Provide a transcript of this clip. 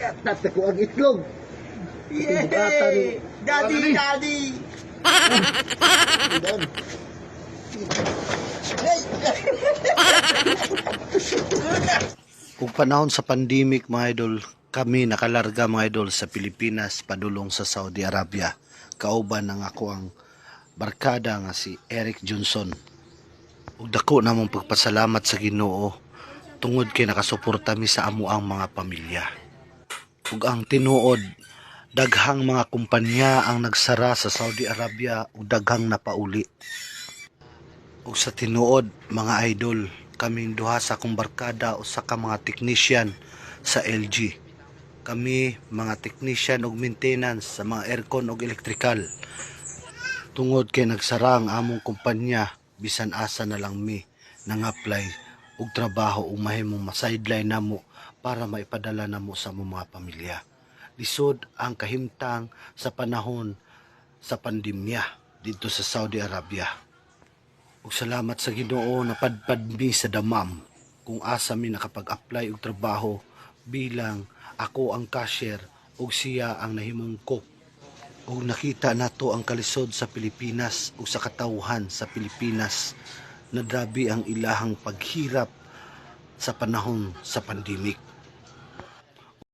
Yatat ko ang itlog. Yay! Daddy, daddy! Doon. Hey! Kung panahon sa pandemic mga idol, kami nakalarga mga idol sa Pilipinas padulong sa Saudi Arabia. Kauban ng ako ang barkada nga si Eric Johnson. Ug dako namong pagpasalamat sa Ginoo tungod kay nakasuporta mi sa amo ang mga pamilya. Ug ang tinuod, daghang mga kumpanya ang nagsara sa Saudi Arabia ug daghang napauli. Ug sa tinuod mga idol, kaming duha sa akong barkada usa ka mga technician sa LG. Kami mga technician ug maintenance sa mga aircon ug electrical. Tungod kay nagsara ang among kumpanya, bisan asa na lang mi nang apply og trabaho ug mahimong ma-sideline namo para maipadala namo sa among mga pamilya. Lisod ang kahimtang sa panahon sa pandemya dito sa Saudi Arabia. Ug salamat sa Ginoo napadpad mi sa damam kung asa mi nakapag-apply og trabaho bilang ako ang cashier ug siya ang nahimong cook. Ug nakita nato ang kalisod sa Pilipinas ug sa katawhan sa Pilipinas na grabe ang ilahang paghirap sa panahon sa pandemic.